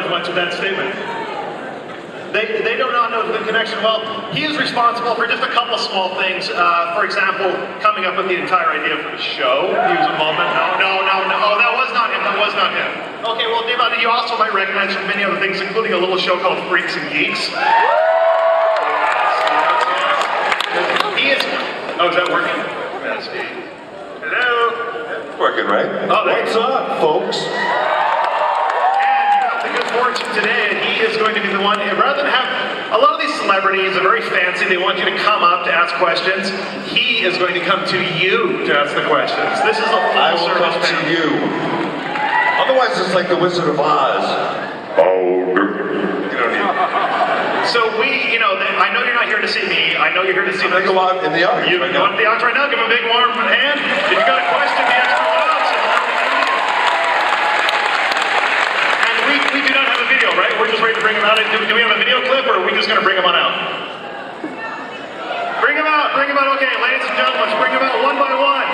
much of that statement. They do not know the connection well. He is responsible for just a couple of small things. For example, coming up with the entire idea for the show. He was involved in no. Oh, that was not him. That was not him. Okay, well, Dave, you also might recognize from many other things, including a little show called Freaks and Geeks. He is. Oh, is that working? Let's see. Hello. Working, right? Oh, what's up, folks? Good fortune today, and he is going to be the one, rather than have a lot of these celebrities are very fancy, they want you to come up to ask questions. He is going to come to you to ask the questions. This is a full service come to you. Otherwise, it's like the Wizard of Oz. So I know you're not here to see me. I know you're here to see me. Go out in the audience. You can go out in the audience right now. Give him a big warm hand. If you've got a question, the extra loud. We do not have a video, right? We're just ready to bring him out. Do we have a video clip, or are we just going to bring him on out? Bring him out. Okay, ladies and gentlemen, let's bring him out one by one.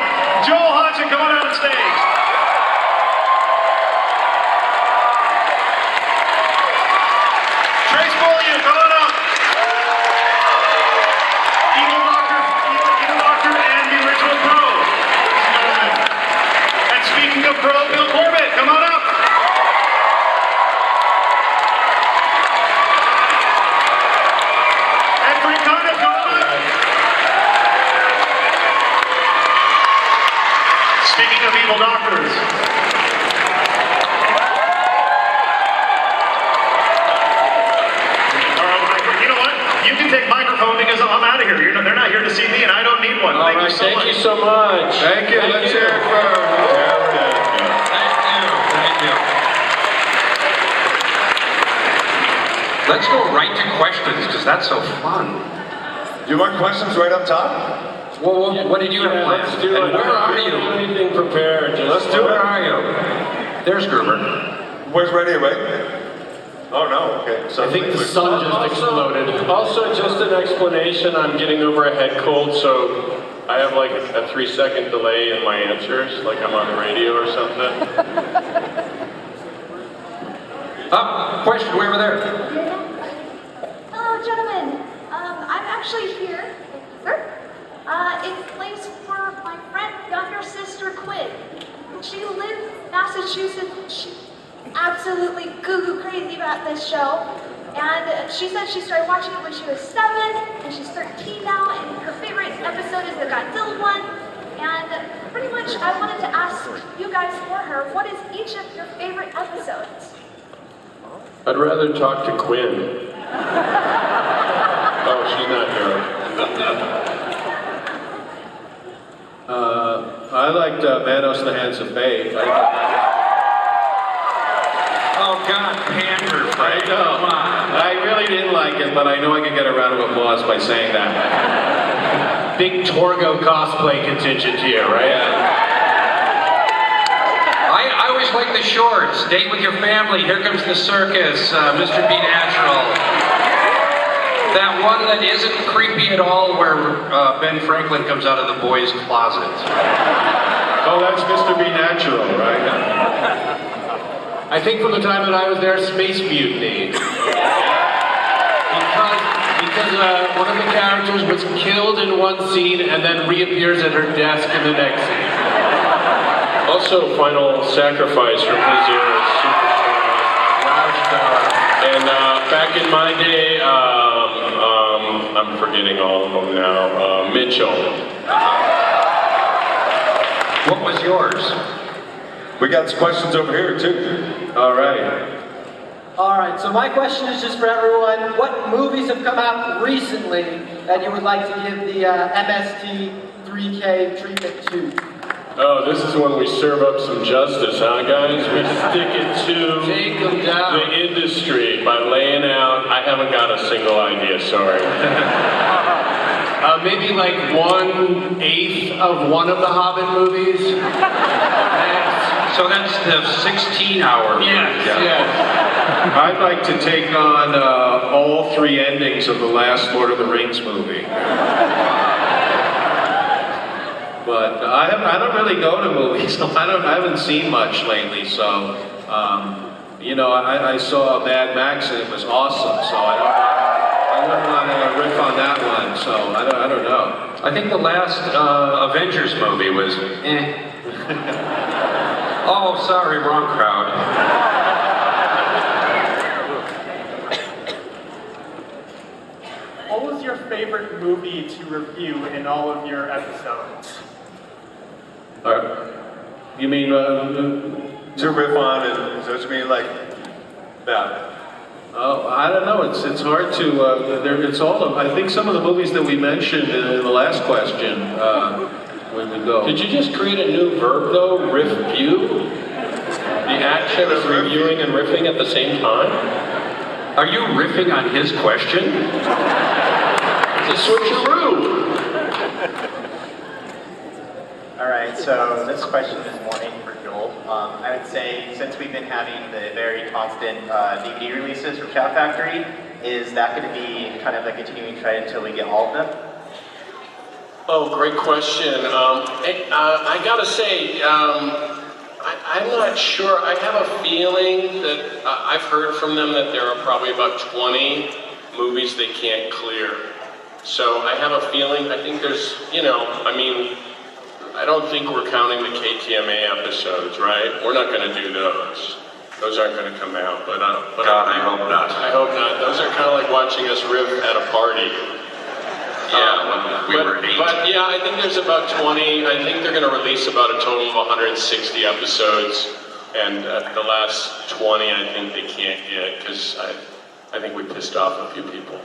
Joel Hodgson, come on out on stage. Trace Beaulieu, come on up. Evil Doctor, and the original Pro. And speaking of Pro, Bill Corbett, come on up. Frank Conniff, come on up. Speaking of evil doctors. You know what? You can take microphone because I'm out of here. They're not here to see me, and I don't need one. Thank you so much. Thank you so much. Thank you. Let's hear it for Thank you. Let's go right to questions, because that's so fun. You want questions right up top? Well, what did you have planned? Let's do it. Where are you? Anything prepared? Let's do it. Where are you? There's Gruber. Where's right here, right? Oh no, okay. I think the sun just exploded. Also, just an explanation, I'm getting over a head cold, so I have like a 3-second delay in my answers, like I'm on the radio or something. Question, way over there. Hello, gentlemen. I'm actually here, in place for my friend, younger sister Quinn. She lives in Massachusetts. She's absolutely goo-goo crazy about this show. And she said she started watching it when she was 7, and she's 13 now, and her favorite episode is the Godzilla one. And pretty much I wanted to ask you guys for her, what is each of your favorite episodes? I'd rather talk to Quinn. Oh, she's not here. I liked Manos the Hands of Fate. Oh God, pander, Frank. I know. Come on. I really didn't like it, but I know I can get a round of applause by saying that. Big Torgo cosplay contingent here, right? Yeah. I always like the shorts. Date with your family. Here comes the circus. Mr. Be Natural. That one that isn't creepy at all, where Ben Franklin comes out of the boys' closet. Oh, that's Mr. Be Natural, right? I think from the time that I was there, Space Mutiny. Because one of the characters was killed in one scene and then reappears at her desk in the next scene. Also, Final Sacrifice from his era, Superstar. And back in my day, I'm forgetting all of them now. Mitchell. What was yours? We got some questions over here too. All right. All right, so my question is just for everyone. What movies have come out recently that you would like to give the MST3K treatment to? Oh, this is when we serve up some justice, huh, guys? We stick it to Take them down. the industry by laying out. I haven't got a single idea, sorry. Maybe like 1/8 of one of the Hobbit movies. So that's the 16-hour. Yes. I'd like to take on all 3 endings of the last Lord of the Rings movie. But I don't really go to movies. I haven't seen much lately, so you know, I saw Mad Max and it was awesome, so I wouldn't want to riff on that one, so I don't know. I think the last Avengers movie was Oh, sorry, wrong crowd. What was your favorite movie to review in all of your episodes? You mean To riff on, and so you mean like, yeah. Oh, I don't know. It's hard to. It's all of. I think some of the movies that we mentioned in the last question. When we go. Did you just create a new verb though? Review. The action of reviewing and riffing at the same time. Are you riffing on his question? It's a switcheroo. All right, so this question is more aimed for Joel. I would say since we've been having the very constant DVD releases from Shout Factory, is that going to be kind of a continuing trend until we get all of them? Oh, great question. I gotta say, I'm not sure. I have a feeling that I've heard from them that there are probably about 20 movies they can't clear. So I have a feeling, I think there's, you know, I mean, I don't think we're counting the KTMA episodes, right? We're not gonna do those. Those aren't gonna come out, but God, I hope not. I hope not. Those are kind of like watching us riff at a party. Yeah, when we were 8. But yeah, I think there's about 20. I think they're going to release about a total of 160 episodes, and the last 20 I think they can't get because I think we pissed off a few people.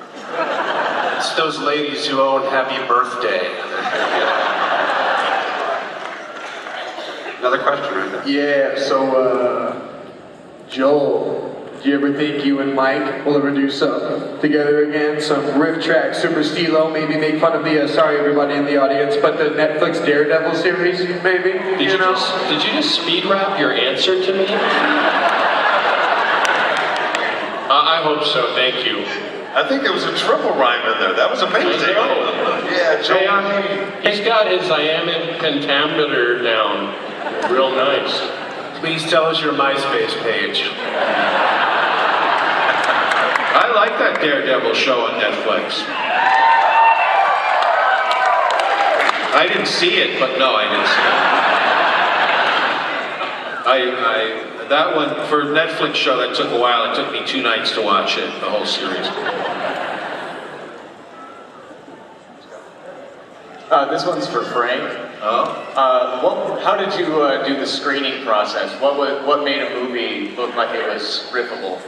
It's those ladies who own Happy Birthday. Another question, right? Yeah, so, Joel, do you ever think you and Mike will ever do something together again? Some riff track, super stilo, maybe make fun of the, sorry everybody in the audience, but the Netflix Daredevil series, maybe? Did you just speed rap your answer to me? I hope so, thank you. I think there was a triple rhyme in there. That was amazing. I know. Yeah, Joe. Hey, he's got his iambic pentameter down real nice. Please tell us your MySpace page. I like that Daredevil show on Netflix. I didn't see it, but no, I didn't see it. That one, for a Netflix show, that took a while. It took me 2 nights to watch it, the whole series. This one's for Frank. Oh? How did you do the screening process? What made a movie look like it was riffable?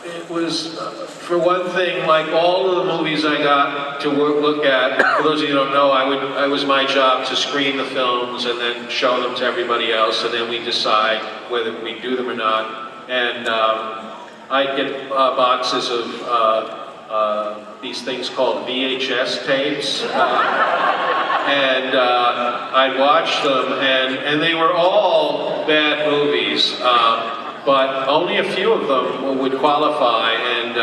It was, for one thing, like all of the movies I got to look at, for those of you who don't know, it was my job to screen the films and then show them to everybody else, and then we decide whether we do them or not. And I'd get boxes of these things called VHS tapes, and I'd watch them, and they were all bad movies. But only a few of them would qualify, and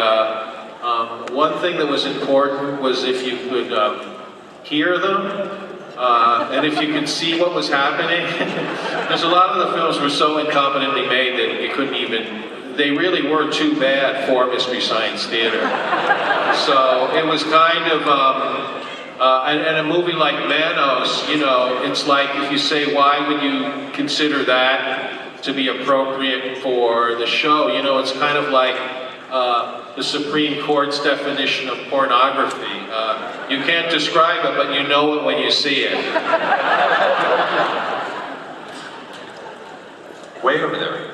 one thing that was important was if you could hear them, and if you could see what was happening. Because a lot of the films were so incompetently made that you couldn't even, they really were too bad for Mystery Science Theater. So it was kind of, and a movie like Manos, you know, it's like if you say, why would you consider that to be appropriate for the show? You know, it's kind of like the Supreme Court's definition of pornography. You can't describe it, but you know it when you see it. Way over there.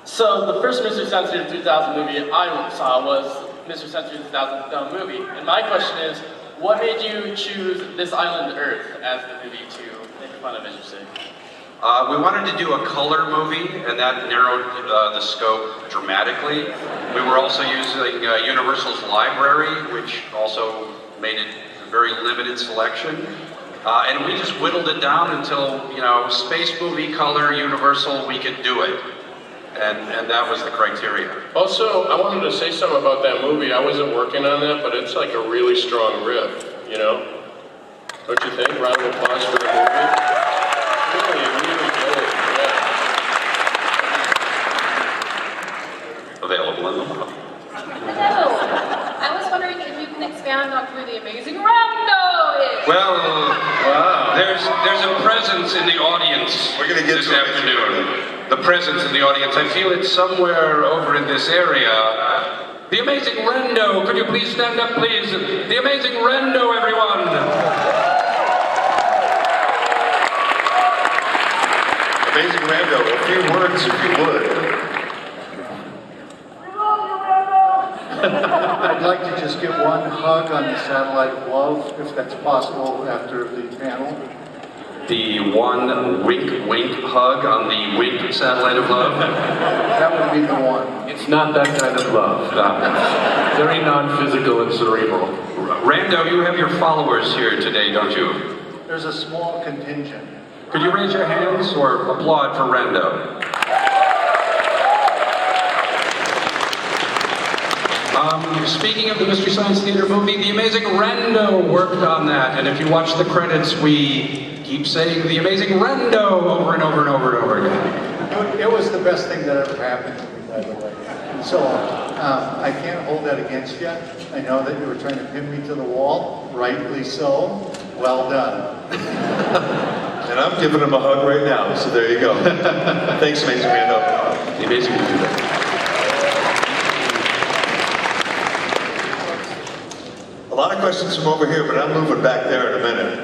So the first Mr. Sensitive 2000 movie I saw was Mr. Sensitive 2000 movie. And my question is, what made you choose This Island Earth as the movie to make fun of, as you say? We wanted to do a color movie, and that narrowed the scope dramatically. We were also using Universal's library, which also made it a very limited selection. And we just whittled it down until, you know, space movie, color, Universal, we could do it. And that was the criteria. Also, I wanted to say something about that movie. I wasn't working on that, but it's like a really strong riff, you know? Don't you think? Round of applause for the movie. Really, really good, yeah. expand on who the amazing Rando is. Well, wow. There's a presence in the audience We're gonna get this to afternoon. The presence in the audience. I feel it's somewhere over in this area. The amazing Rando. Could you please stand up, please? The amazing Rando, everyone. Amazing Rando, a few words if you would. I'd like to just get one hug on the satellite of love, if that's possible, after the panel. The one wink hug on the wink satellite of love. That would be the one. It's not that kind of love. It's very non-physical and cerebral. Rando, you have your followers here today, don't you? There's a small contingent. Could you raise your hands or applaud for Rando? Speaking of the Mystery Science Theater movie, the amazing Rando worked on that, and if you watch the credits, we keep saying the amazing Rando over and over and over and over again. It was the best thing that ever happened to me, by the way. So, I can't hold that against you. I know that you were trying to pin me to the wall, rightly so. Well done. And I'm giving him a hug right now, so there you go. Thanks, Amazing Rando. The amazing Rando. A lot of questions from over here, but I'm moving back there in a minute.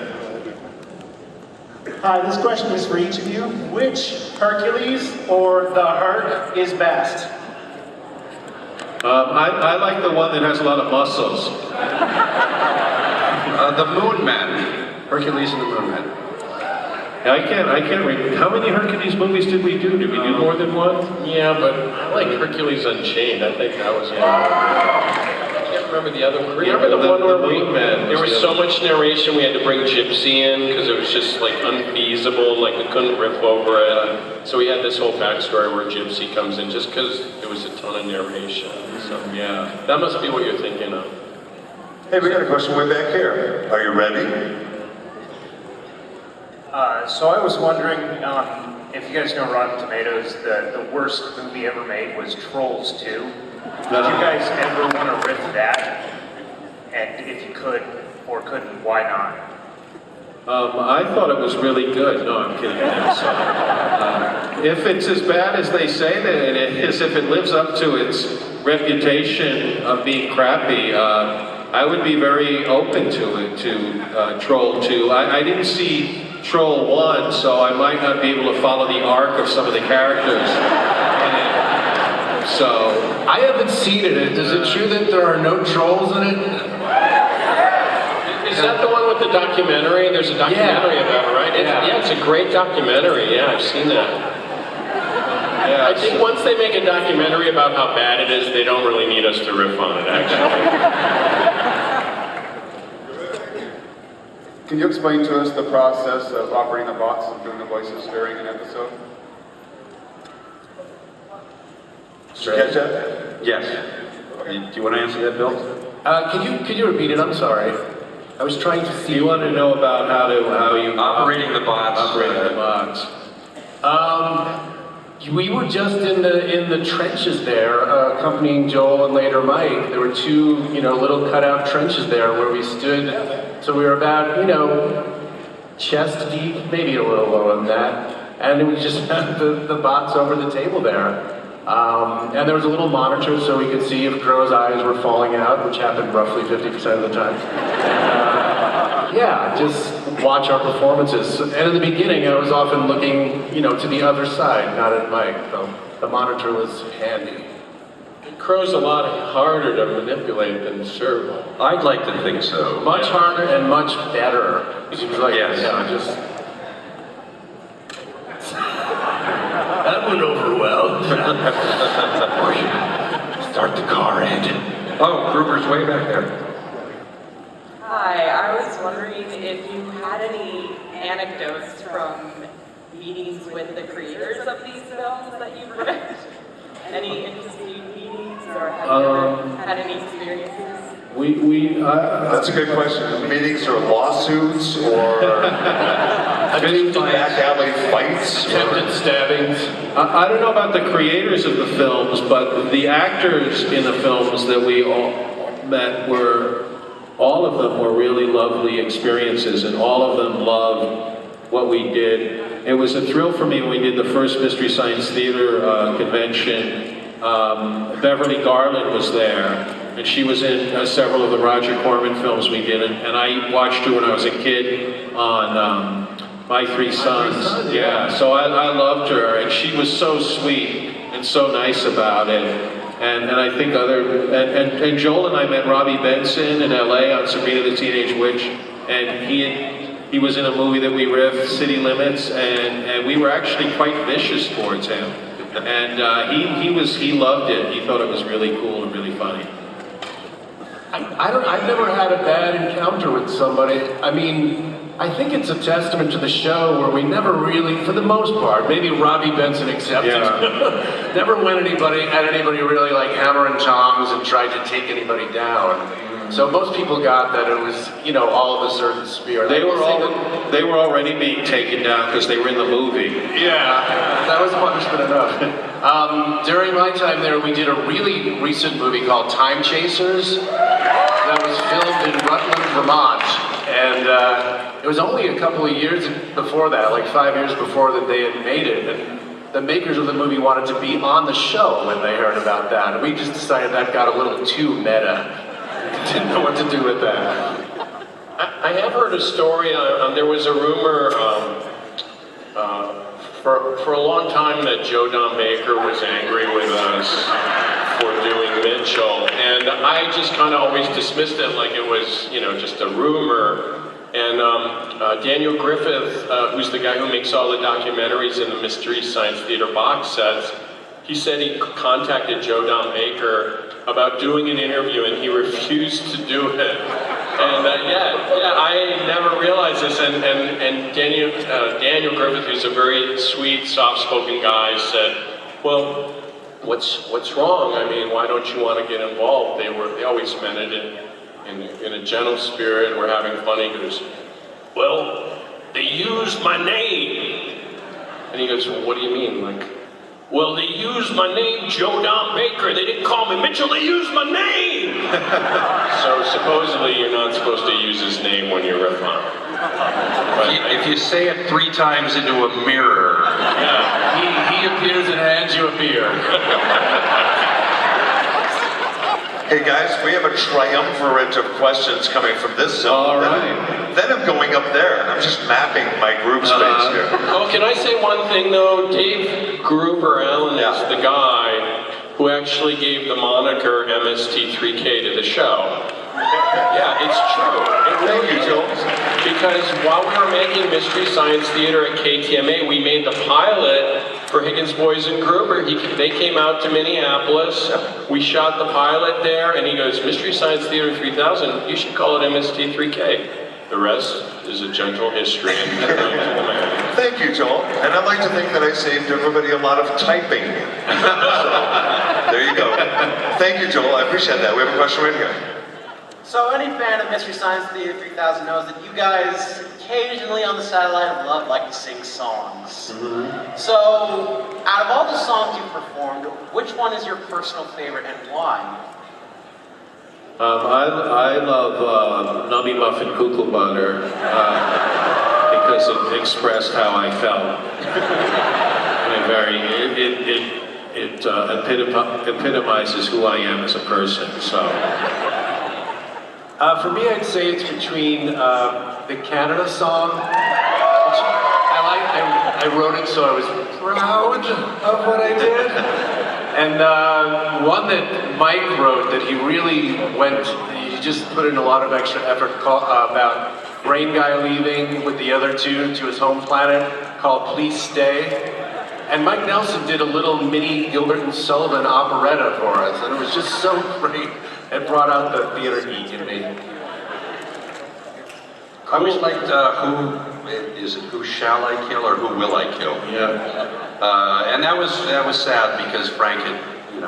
Hi, this question is for each of you. Which Hercules or the Herc is best? I like the one that has a lot of muscles. The Moon Man. Hercules and the Moon Man. I can't read. How many Hercules movies did we do? Did we do more than one? Yeah, but I like Hercules Unchained. I think that was I can't remember the other one. Remember the one where there was so much narration we had to bring Gypsy in because it was just like unfeasible, like we couldn't riff over it. So we had this whole backstory where Gypsy comes in just because there was a ton of narration. So yeah, that must be what you're thinking of. Hey, we got a question way back here. Are you ready? So I was wondering if you guys know Rotten Tomatoes, the worst movie ever made was Trolls 2. Did you guys ever want to riff that? And if you could or couldn't, why not? I thought it was really good. No, I'm kidding. If it's as bad as they say that it is, if it lives up to its reputation of being crappy, I would be very open to it, to Troll 2. I didn't see Troll 1, so I might not be able to follow the arc of some of the characters. So I haven't seen it. Is it true that there are no trolls in it? Is that the one with the documentary? There's a documentary about it, right? Yeah, it's a great documentary. Yeah, I've seen that. Yeah, I think once they make a documentary about how bad it is, they don't really need us to riff on it, actually. Can you explain to us the process of operating the bots and doing the voices during an episode? Did you catch that? Yes. Do you want to answer that, Bill? Could you repeat it? I'm sorry. I was trying to see. You want to know about how you operating the bots? Operating the bots. We were just in the trenches there, accompanying Joel and later Mike. There were two, little cutout trenches there where we stood. So we were about, chest deep, maybe a little lower than that. And we just had the bots over the table there. And there was a little monitor so we could see if Crow's eyes were falling out, which happened roughly 50% of the time. Yeah, just watch our performances. And in the beginning, I was often looking, to the other side, not at Mike. So the monitor was handy. Crow's a lot harder to manipulate than Servo. I'd like to think so. Much harder and much better. He was like, just... That went over well. Start the car engine. Oh, Gruber's way back there. Hi, I was wondering if you had any anecdotes from meetings with the creators of these films that you've read? Any interesting meetings, or have you ever had any experiences? That's a good question. Meetings or lawsuits or back alley fights? Attempted stabbings. I don't know about the creators of the films, but the actors in the films that we all met were all of them were really lovely experiences, and all of them loved what we did. It was a thrill for me when we did the first Mystery Science Theater convention. Beverly Garland was there, and she was in several of the Roger Corman films we did, and I watched her when I was a kid on My Three Sons. Yeah, so I loved her, and she was so sweet and so nice about it. And I think and Joel and I met Robbie Benson in LA on Sabrina the Teenage Witch, and he was in a movie that we riffed, City Limits, and we were actually quite vicious towards him. And he loved it. He thought it was really cool and really funny. I've never had a bad encounter with somebody. I mean, I think it's a testament to the show where we never really, for the most part, maybe Robbie Benson accepted, never went at anybody really like hammer and tongs and tried to take anybody down. So most people got that it was, all of a certain spirit. They were already being taken down because they were in the movie. Yeah, that was punishment enough. During my time there, we did a really recent movie called Time Chasers that was filmed in Rutland, Vermont. And it was only a couple of years before that, like 5 years before that they had made it. And the makers of the movie wanted to be on the show when they heard about that. And we just decided that got a little too meta. Didn't know what to do with that. I have heard a story, there was a rumor for a long time that Joe Don Baker was angry with us for doing Mitchell, and I just kind of always dismissed it like it was, just a rumor. And Daniel Griffith, who's the guy who makes all the documentaries in the Mystery Science Theater box sets, he said he contacted Joe Don Baker about doing an interview, and he refused to do it. And I never realized this. And Daniel Griffith, who's a very sweet, soft-spoken guy, said, "Well, what's wrong? I mean, why don't you want to get involved?" They always meant it in a gentle spirit, and we're having fun. He goes, "Well, they used my name." And he goes, "Well, what do you mean?" Like, "Well, they used my name, Joe Don Baker. They didn't call me Mitchell, they used my name!" So supposedly you're not supposed to use his name when you riff on him. But if you say it 3 times into a mirror, he appears and hands you a beer. Hey guys, we have a triumvirate of questions coming from this zone. All right. Then I'm going up there, and I'm just mapping my group space here. Oh, can I say one thing though? Dave Gruber Allen is the guy who actually gave the moniker MST3K to the show. Yeah, it's true. Thank you, Joe. Because while we were making Mystery Science Theater at KTMA, we made the pilot for Higgins Boys and Gruber. They came out to Minneapolis. We shot the pilot there, and he goes, "Mystery Science Theater 3000, you should call it MST3K. The rest is a gentle history." And Thank you, Joel. And I'd like to think that I saved everybody a lot of typing. So, there you go. Thank you, Joel. I appreciate that. We have a question right here. So any fan of Mystery Science Theater 3000 knows that you guys occasionally on the Satellite of Love like to sing songs. So out of all the songs you've performed, which one is your personal favorite and why? I love Nummy Muffin Cuckoo Butter because it expressed how I felt. It epitomizes who I am as a person. So. For me, I'd say it's between the Canada song, which I wrote it so I was proud of what I did, and one that Mike wrote that he really he just put in a lot of extra effort about Brain Guy leaving with the other two to his home planet, called Please Stay. And Mike Nelson did a little mini Gilbert and Sullivan operetta for us, and it was just so great. It brought out the theater geek in me. I always liked Who Shall I Kill or Who Will I Kill? Yeah. And that was sad because Frank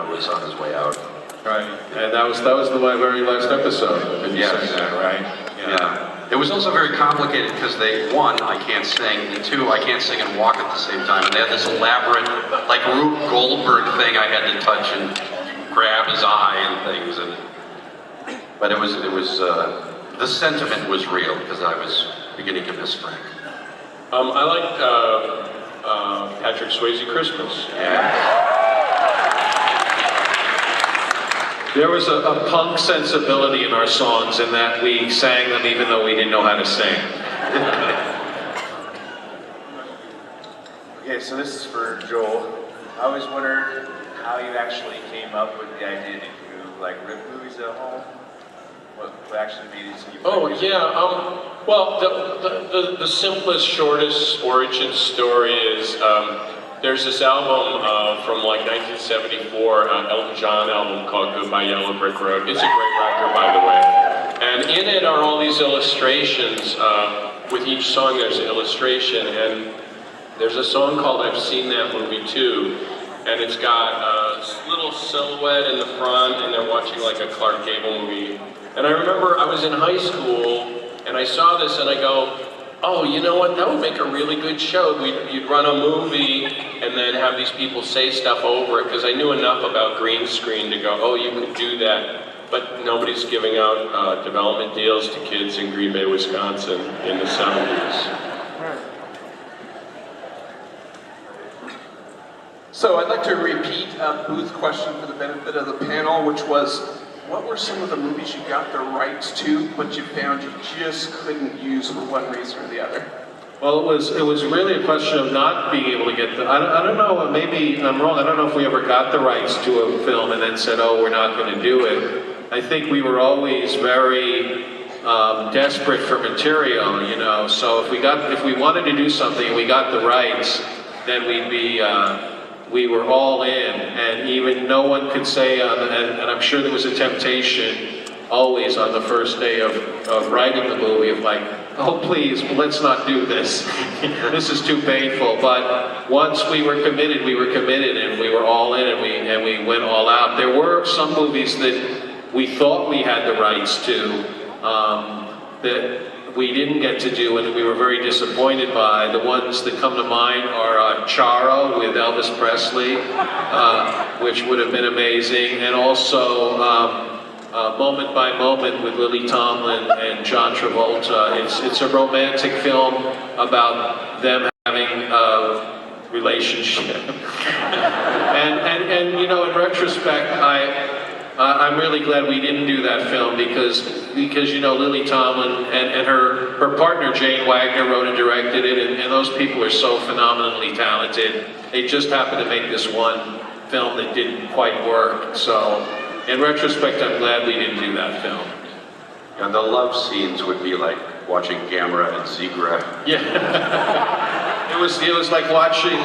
was on his way out. Right. And that was my very last episode. Did you say that, right? Yeah. It was also very complicated because one, I can't sing, and 2, I can't sing and walk at the same time. And they had this elaborate, like Rube Goldberg thing I had to touch and grab his eye and things. But it was the sentiment was real, because I was beginning to miss Frank. I liked Patrick Swayze Christmas. Yeah. There was a punk sensibility in our songs in that we sang them even though we didn't know how to sing. Okay, so this is for Joel. I always wondered how you actually came up with the idea to do like riff movies at home. What actually made it so you? Oh yeah. Well, the simplest, shortest origin story is there's this album from like 1974, Elton John album called Goodbye Yellow Brick Road. It's a great record, by the way. And in it are all these illustrations. With each song, there's an illustration, and there's a song called I've Seen That Movie Too. And it's got a little silhouette in the front, and they're watching like a Clark Gable movie. And I remember I was in high school, and I saw this, and I go, oh, you know what, that would make a really good show. You'd run a movie, and then have these people say stuff over it, because I knew enough about green screen to go, oh, you could do that. But nobody's giving out development deals to kids in Green Bay, Wisconsin in the 70s. So I'd like to repeat a booth question for the benefit of the panel, which was, what were some of the movies you got the rights to, but you found you just couldn't use for one reason or the other? Well, it was really a question of not being able to get the, I don't know, maybe I'm wrong, I don't know if we ever got the rights to a film and then said, oh, we're not going to do it. I think we were always very desperate for material, you know, so if we wanted to do something and we got the rights, then we were all in, and even no one could say, and I'm sure there was a temptation always on the first day of writing the movie of like, oh please, let's not do this. This is too painful. But once we were committed, and we were all in, and we went all out. There were some movies that we thought we had the rights to that we didn't get to do, and we were very disappointed by. The ones that come to mind are Charo with Elvis Presley, which would have been amazing, and also Moment by Moment with Lily Tomlin and John Travolta. It's a romantic film about them having a relationship. and you know, in retrospect, I'm really glad we didn't do that film because you know, Lily Tomlin and her partner Jane Wagner wrote and directed it, and those people are so phenomenally talented. They just happened to make this one film that didn't quite work. So in retrospect, I'm glad we didn't do that film. And the love scenes would be like watching Gamera and Zigra. Yeah. It was like watching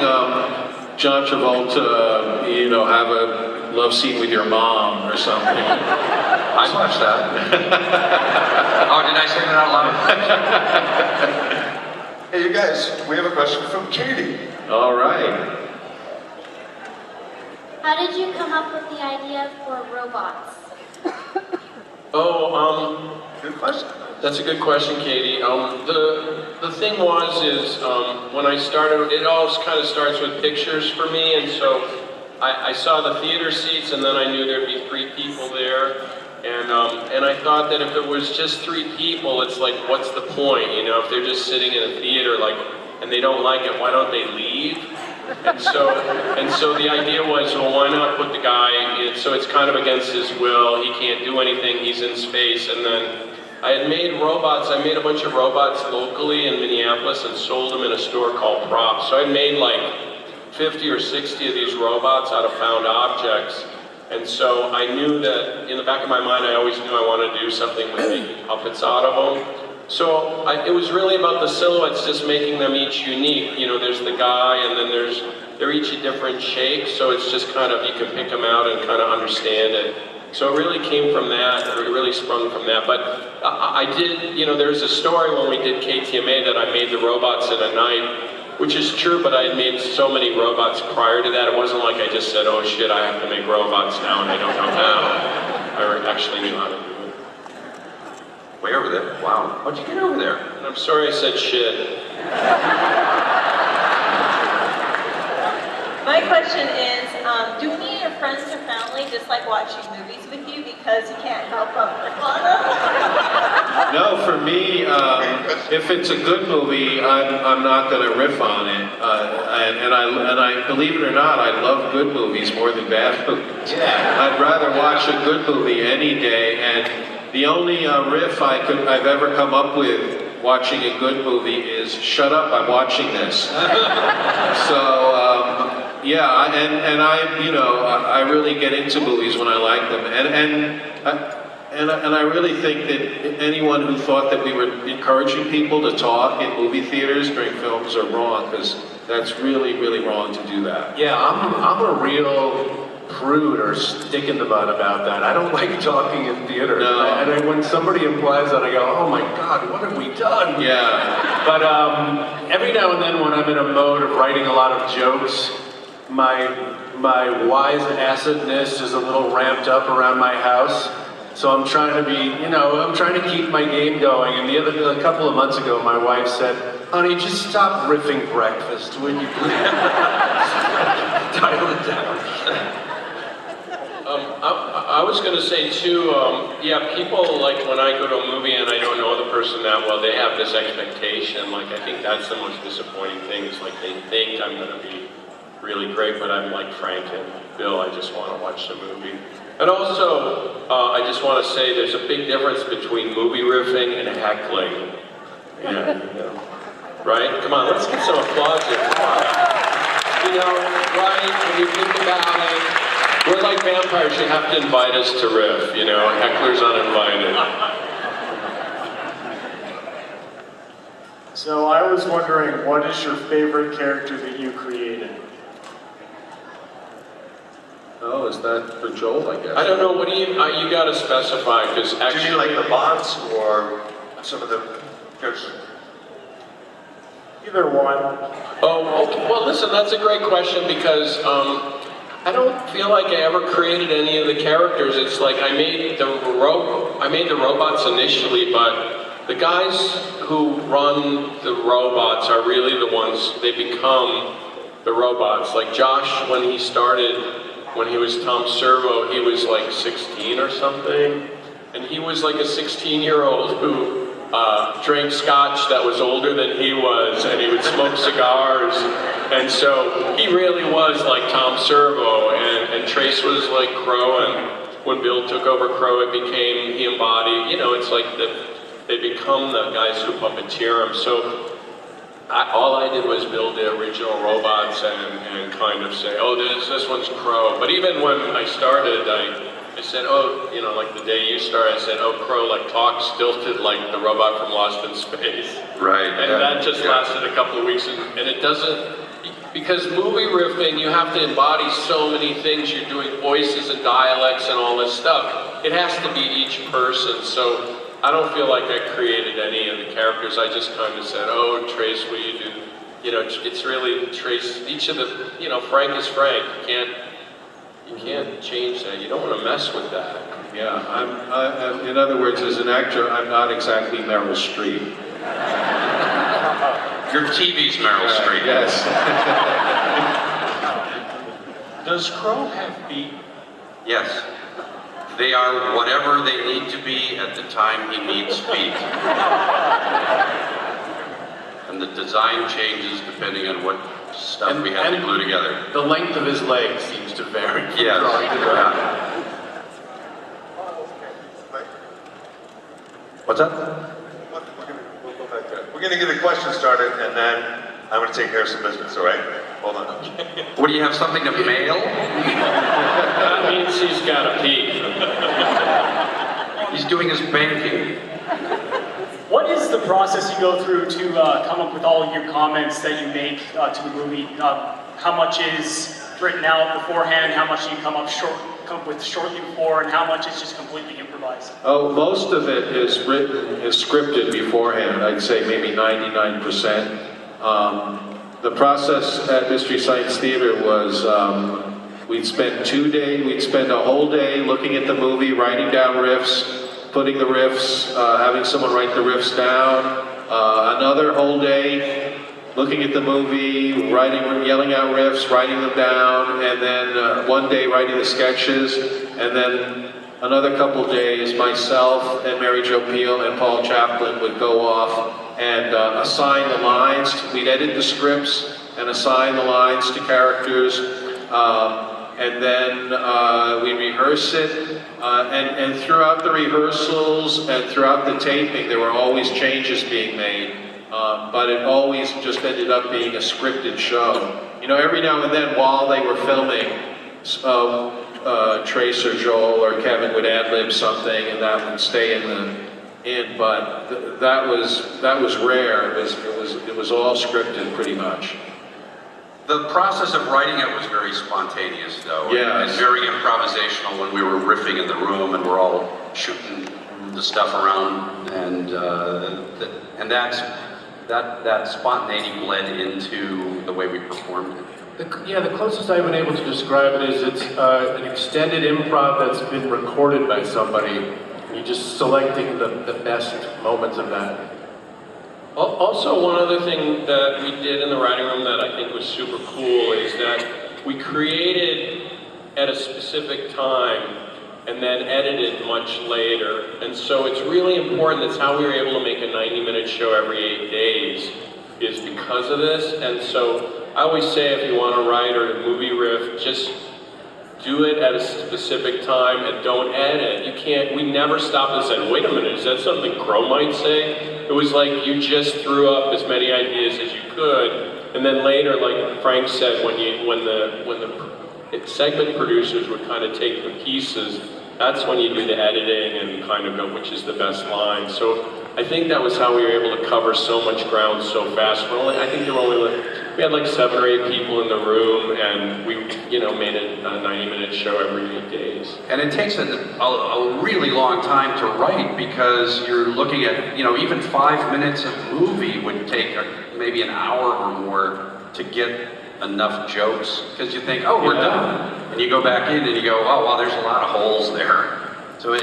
John Travolta, you know, have a love scene with your mom or something. I'd watch that. Oh, did I say that out loud? Hey, you guys, we have a question from Katie. All right. How did you come up with the idea for robots? Good question. That's a good question, Katie. The thing is when I started, it all kind of starts with pictures for me, and so I saw the theater seats, and then I knew there'd be 3 people there, and I thought that if it was just 3 people, it's like, what's the point? You know, if they're just sitting in a theater, like, and they don't like it, why don't they leave? And so the idea was, well, why not put the guy in, so it's kind of against his will, he can't do anything, he's in space, and then I had made robots, I made a bunch of robots locally in Minneapolis and sold them in a store called Props. So I made like 50 or 60 of these robots out of found objects. And so I knew that, in the back of my mind, I always knew I wanted to do something with making puppets out of them. So it was really about the silhouettes, just making them each unique. You know, there's the guy, and then they're each a different shape, so it's just kind of, you can pick them out and kind of understand it. So it really came from that, it really sprung from that. But I did, you know, there's a story when we did KTMA that I made the robots in a night, which is true, but I had made so many robots prior to that. It wasn't like I just said, oh shit, I have to make robots now and I don't know how. I actually knew how to do it. Way over there? Wow. How'd you get over there? And I'm sorry I said shit. My question is, do any of your friends or family just like watching movies with you because you can't help but click on them? No, for me, if it's a good movie, I'm not going to riff on it. And I believe it or not, I love good movies more than bad movies. I'd rather watch a good movie any day. And the only riff I've ever come up with watching a good movie is "Shut up, I'm watching this." Yeah, I really get into movies when I like them, and I really think that anyone who thought that we were encouraging people to talk in movie theaters during films are wrong, because that's really, really wrong to do that. Yeah, I'm a real prude or stick in the mud about that. I don't like talking in theater. No. And when somebody implies that, I go, oh my God, what have we done? Yeah. But every now and then when I'm in a mode of writing a lot of jokes, my wise acidness is a little ramped up around my house. So I'm trying to be, I'm trying to keep my game going. And a couple of months ago, my wife said, honey, just stop riffing breakfast, will you please? Dial it down. I was going to say too, yeah, people, like when I go to a movie and I don't know the person that well, they have this expectation. Like, I think that's the most disappointing thing, is like they think I'm going to be really great, but I'm like Frank and Bill, I just want to watch the movie. And also, I just want to say there's a big difference between movie riffing and heckling. Yeah, right? Come on, let's get some applause here. Come on. Right, when you think about it, we're like vampires, you have to invite us to riff, hecklers uninvited. So I was wondering, what is your favorite character that you created? Oh, is that for Joel, I guess? I don't know, what do you got to specify, because actually... Do you mean like the bots or some of the characters? Either one. Oh, okay. Well, listen, that's a great question, because I don't feel like I ever created any of the characters. It's like I made the robots initially, but the guys who run the robots are really the ones, they become the robots. Like Josh, when he started, when he was Tom Servo, he was like 16 or something, and he was like a 16-year-old who drank scotch that was older than he was, and he would smoke cigars, and so he really was like Tom Servo, and Trace was like Crow, and when Bill took over Crow, it became, he embodied, it's like they become the guys who puppeteer him. So all I did was build the original robots and kind of say, oh, this one's Crow. But even when I started, I said, oh, like the day you started, I said, oh, Crow, like talk stilted like the robot from Lost in Space. Right. And that just lasted a couple of weeks, and it doesn't, because movie riffing, you have to embody so many things. You're doing voices and dialects and all this stuff. It has to be each person, so I don't feel like I created any of the characters. I just kind of said, oh, Trace, will you do, it's really Trace, each of the, Frank is Frank. You can't change that. You don't want to mess with that. Yeah, in other words, as an actor, I'm not exactly Meryl Streep. Your TV's Meryl Streep. Yes. Does Crow have feet? Yes. They are whatever they need to be at the time he needs feet. And the design changes depending on what stuff we have to glue together. The length of his legs seems to vary from Yes. drawing to drawing. What's that? We'll go back there. We're going to get a question started, and then I'm going to take care of some business, all right? Hold on. What, do you have something to mail? That means he's got to pee. He's doing his banking. What is the process you go through to come up with all of your comments that you make to the movie? How much is written out beforehand? How much do you come up with shortly before? And how much is just completely improvised? Oh, most of it is scripted beforehand. I'd say maybe 99%. The process at Mystery Science Theater was we'd spend a whole day looking at the movie, writing down riffs, putting the riffs, having someone write the riffs down. Another whole day looking at the movie, yelling out riffs, writing them down, and then one day writing the sketches, and then another couple days, myself and Mary Jo Pehl and Paul Chaplin would go off and assign the lines. We'd edit the scripts and assign the lines to characters, and then we rehearse it. And throughout the rehearsals and throughout the taping, there were always changes being made, but it always just ended up being a scripted show. You know, every now and then while they were filming, Trace or Joel or Kevin would ad-lib something, and that would stay but that was rare. It was all scripted pretty much. The process of writing it was very spontaneous, though, yes. and very improvisational when we were riffing in the room and we're all shooting the stuff around, and that spontaneity bled into the way we performed it. The closest I've been able to describe it is it's an extended improv that's been recorded by somebody. You're just selecting the best moments of that. Also, one other thing that we did in the writing room that I think was super cool is that we created at a specific time and then edited much later. And so it's really important. That's how we were able to make a 90-minute show every 8 days, is because of this. And so I always say, if you want to write or a movie riff, just do it at a specific time and don't edit. You can't, we never stopped and said, wait a minute, is that something Crow might say? It was like you just threw up as many ideas as you could, and then later, like Frank said, when the segment producers would kind of take the pieces, that's when you do the editing and kind of go, which is the best line. So I think that was how we were able to cover so much ground so fast. I think there were only we had like 7 or 8 people in the room, and we, made a 90-minute show every 8 days. And it takes a really long time to write, because you're looking at, even 5 minutes of movie would take maybe an hour or more to get enough jokes, because you think, oh, we're done. And you go back in and you go, oh, well, there's a lot of holes there. So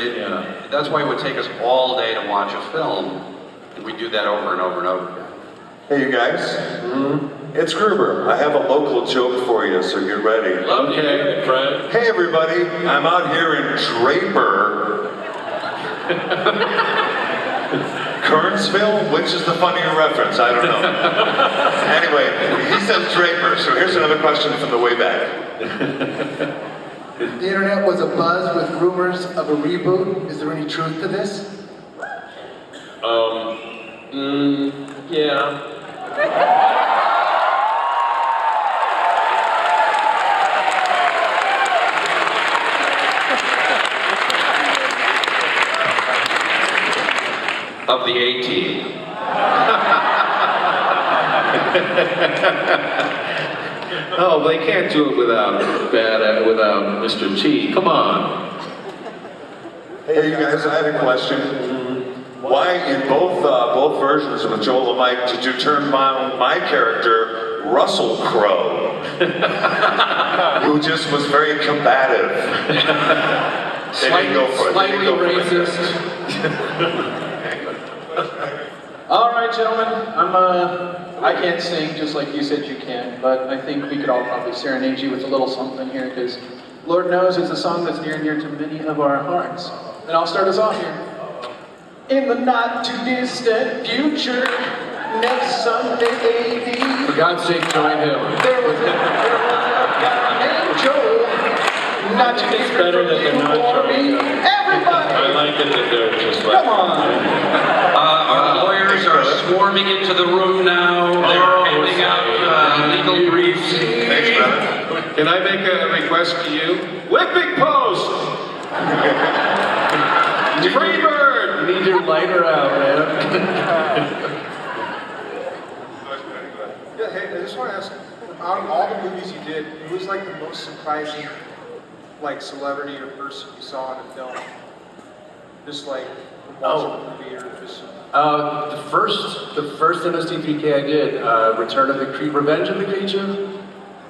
that's why it would take us all day to watch a film, and we do that over and over and over again. Hey, you guys. It's Gruber. I have a local joke for you, so get ready. Love to hear it, Fred. Hey, everybody. I'm out here in Draper. Kernsville? Which is the funnier reference? I don't know. Anyway, he says Draper, so here's another question from the way back. The internet was abuzz with rumors of a reboot. Is there any truth to this? Yeah. Of the A-Team. Oh, they can't do it without Mr. T. Come on. Hey, you guys, I had a question. Why, in both versions with Joel and Mike, did you turn my character Russell Crowe, who just was very combative? They didn't go for it. Slightly racist. All right, gentlemen. I can't sing just like you said you can, but I think we could all probably serenade you with a little something here, because Lord knows it's a song that's near and dear to many of our hearts. And I'll start us off here. In the not too distant future, next Sunday AD. For God's sake, join him. There was a guy named Joel. Not too It's better that they're not joining him. Everybody! I like it that they're just like... Come on! Our lawyers are swarming into the room now. They're handing out legal briefs. Thanks, brother. Can I make a request to you? Whipping post! Freebird! You need your lighter out, man. Yeah, hey, I just want to ask, out of all the movies you did, who was like the most surprising, like, celebrity or person you saw in a film? Just like watching a movie or just... The first MST3K I did, Revenge of the Creature?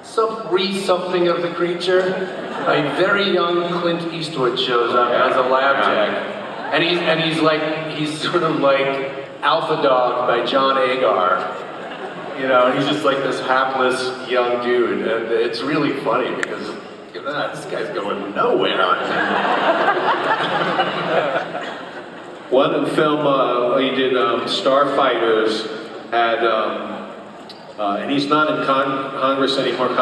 Something of the Creature. A very young Clint Eastwood shows up as a lab tech. And he's sort of like Alpha Dog by John Agar. He's just like this hapless young dude, and it's really funny because This guy's going nowhere. One film he did, Starfighters, had, and he's not in Congress anymore,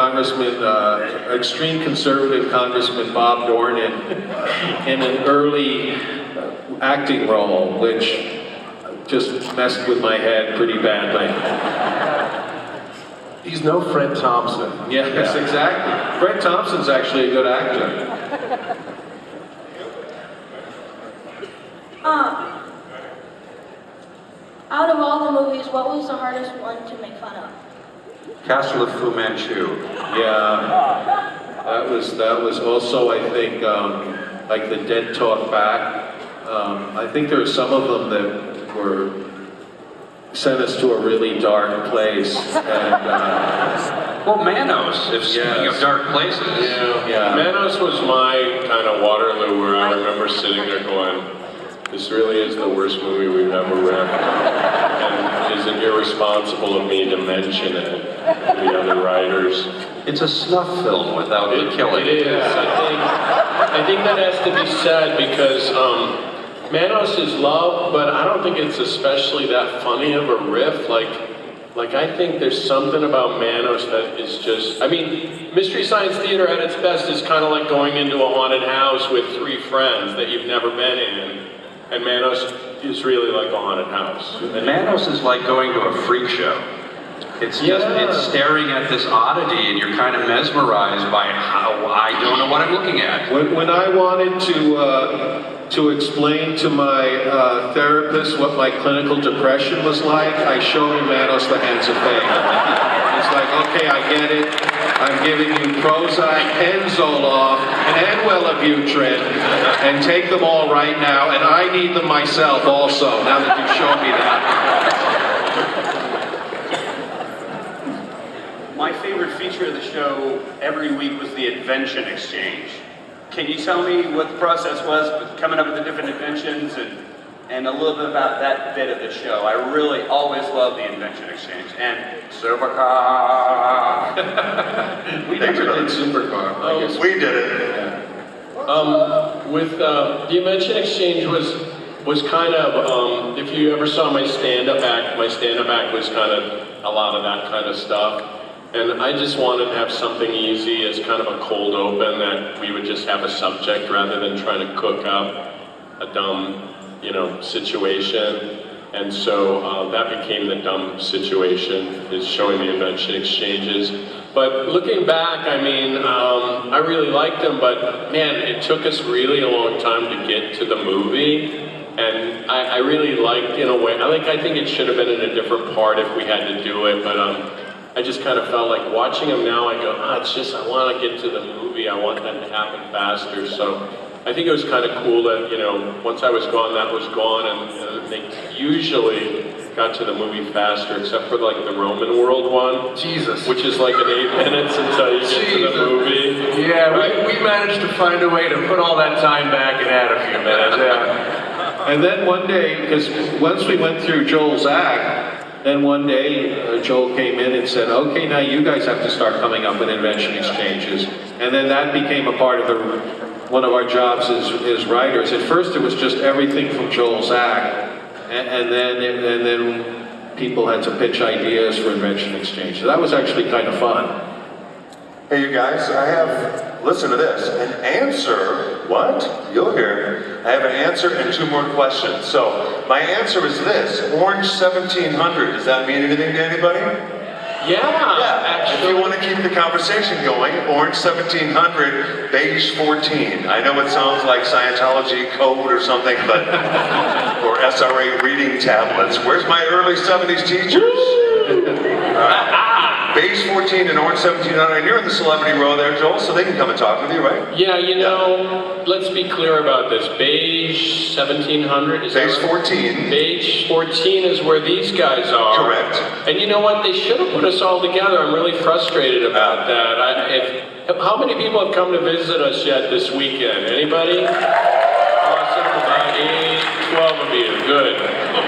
extreme conservative Congressman Bob Dornan, in an early acting role, which just messed with my head pretty badly. He's no Fred Thompson. Yes, exactly. Fred Thompson's actually a good actor. Out of all the movies, what was the hardest one to make fun of? Castle of Fu Manchu. Yeah, that was also, I think, like the Dead Talk Back. I think there are some of them that were sent us to a really dark place. And, well, Manos, if speaking of dark places. Yeah. Manos was my kind of Waterloo, where I remember sitting there going, this really is the worst movie we've ever read. And is it irresponsible of me to mention it to the other writers? It's a snuff film without the killing. It is. I think that has to be said because Manos is loved, but I don't think it's especially that funny of a riff. Like I think there's something about Manos that is just, I mean, Mystery Science Theater at its best is kind of like going into a haunted house with three friends that you've never been in. And Manos is really like a haunted house. Manos is like going to a freak show. It's just, it's staring at this oddity and you're kind of mesmerized by how I don't know what I'm looking at. When I wanted to explain to my therapist what my clinical depression was like, I showed him Manos the Hands of Fate. It's like, okay, I get it. I'm giving you Prozac and Zoloft and Wellibutrin, and take them all right now, and I need them myself also, now that you've shown me that. My favorite feature of the show every week was the Invention Exchange. Can you tell me what the process was with coming up with the different inventions and a little bit about that bit of the show? I really always loved the Invention Exchange. And Supercar. We never did Supercar. I guess we did it. With the Invention Exchange was kind of, if you ever saw my stand-up act was kind of a lot of that kind of stuff. And I just wanted to have something easy as kind of a cold open that we would just have a subject rather than trying to cook up a dumb, situation. And so that became the dumb situation, is showing the Invention Exchanges. But looking back, I mean, I really liked them, but man, it took us really a long time to get to the movie. And I really liked, in a way, I think it should have been in a different part if we had to do it, but I just kind of felt like watching them now, I go, it's just, I want to get to the movie, I want that to happen faster. So I think it was kind of cool that, once I was gone, that was gone, and they usually got to the movie faster, except for like the Roman world one. Jesus. Which is like an 8 minutes until you get to the movie. Yeah, we managed to find a way to put all that time back and add a few minutes, yeah. And then one day, because once we went through Joel's act, then one day Joel came in and said, okay, now you guys have to start coming up with Invention Exchanges. And then that became a part of one of our jobs as writers. At first it was just everything from Joel's act, and then people had to pitch ideas for Invention Exchange. So that was actually kind of fun. Hey, you guys, listen to this, an answer, what? You'll hear. I have an answer and 2 more questions. So, my answer is this, Orange 1700, does that mean anything to anybody? Yeah, if you want to keep the conversation going, Orange 1700, Beige 14. I know it sounds like Scientology code or something, but, or SRA reading tablets. Where's my early 70s teachers? Beige 14 and Orange 1700, and you're in the celebrity row there, Joel, so they can come and talk with you, right? Yeah, let's be clear about this. Beige 1700 is Beige 14. Beige 14 is where these guys are. Correct. And you know what? They should have put us all together. I'm really frustrated about that. How many people have come to visit us yet this weekend? Anybody? Awesome. About 8, 12 of you. Good.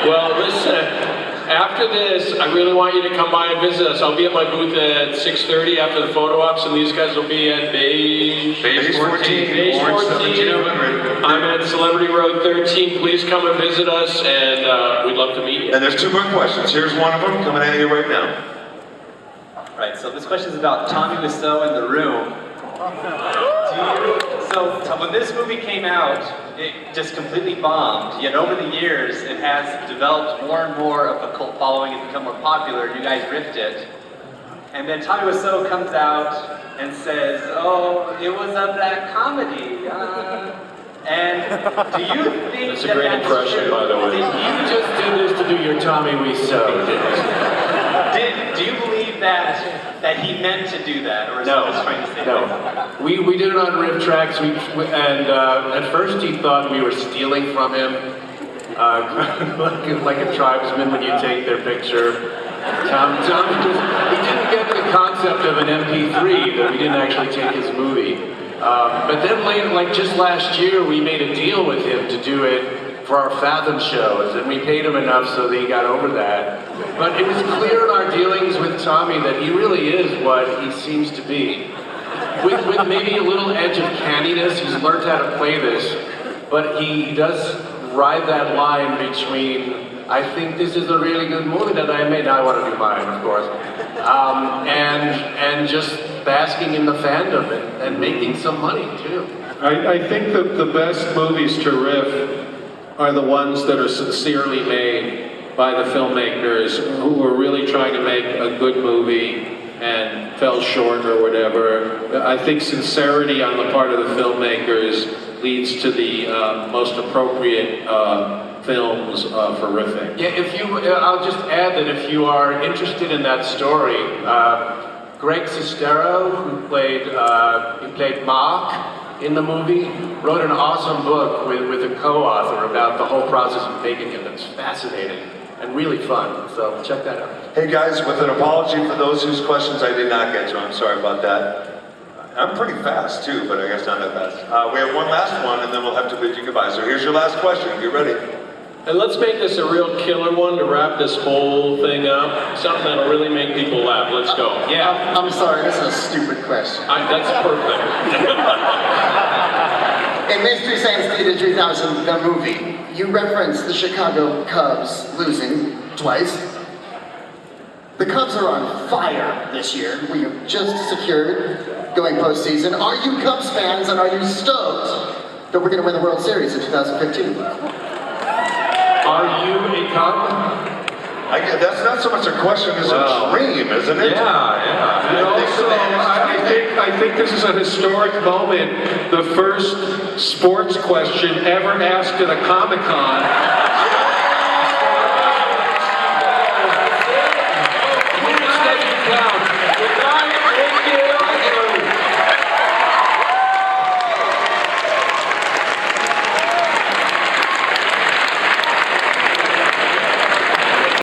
Well, listen. After this, I really want you to come by and visit us. I'll be at my booth at 6:30 after the photo ops, and these guys will be at Beige 14. Beige 14. I'm at Celebrity Road 13. Please come and visit us, and we'd love to meet you. And there's 2 more questions. Here's one of them coming at you right now. Right, so this question is about Tommy Wiseau in The Room. So when this movie came out, it just completely bombed, yet over the years it has developed more and more of a cult following and become more popular. You guys riffed it. And then Tommy Wiseau comes out and says, oh, it was a black comedy. And do you think that's a great impression, true? by the way. You just did this to do your Tommy Wiseau. Do you believe that he meant to do that, or is he just trying to say that? We did it on riff tracks, and at first he thought we were stealing from him, like a tribesman when you take their picture. Tom he didn't get the concept of an MP3, that we didn't actually take his movie. But then later, like just last year, we made a deal with him to do it for our Fathom shows, and we paid him enough so that he got over that. But it was clear in our dealings with Tommy that he really is what he seems to be. With maybe a little edge of canniness, he's learned how to play this, but he does ride that line between, I think this is a really good movie that I made, now I want to do mine, of course, and just basking in the fandom and making some money, too. I think that the best movies to riff are the ones that are sincerely made by the filmmakers who are really trying to make a good movie and fell short or whatever. I think sincerity on the part of the filmmakers leads to the most appropriate films for riffing. Yeah, I'll just add that if you are interested in that story, Greg Sestero, who played Mark in the movie, wrote an awesome book with a co-author about the whole process of making it. That's fascinating and really fun, so check that out. Hey guys, with an apology for those whose questions I did not get to, I'm sorry about that. I'm pretty fast too, but I guess not that fast. We have one last one and then we'll have to bid you goodbye. So here's your last question, get ready. And let's make this a real killer one to wrap this whole thing up. Something that'll really make people laugh. Let's go. Yeah. I'm sorry, this is a stupid question. That's perfect. In Mystery Science Theater 3000, the movie, you referenced the Chicago Cubs losing twice. The Cubs are on fire this year. We have just secured going postseason. Are you Cubs fans and are you stoked that we're going to win the World Series in 2015? Are you a Cub? That's not so much a question as a dream, isn't it? Yeah. And also, I think this is a historic moment. The first sports question ever asked at a Comic-Con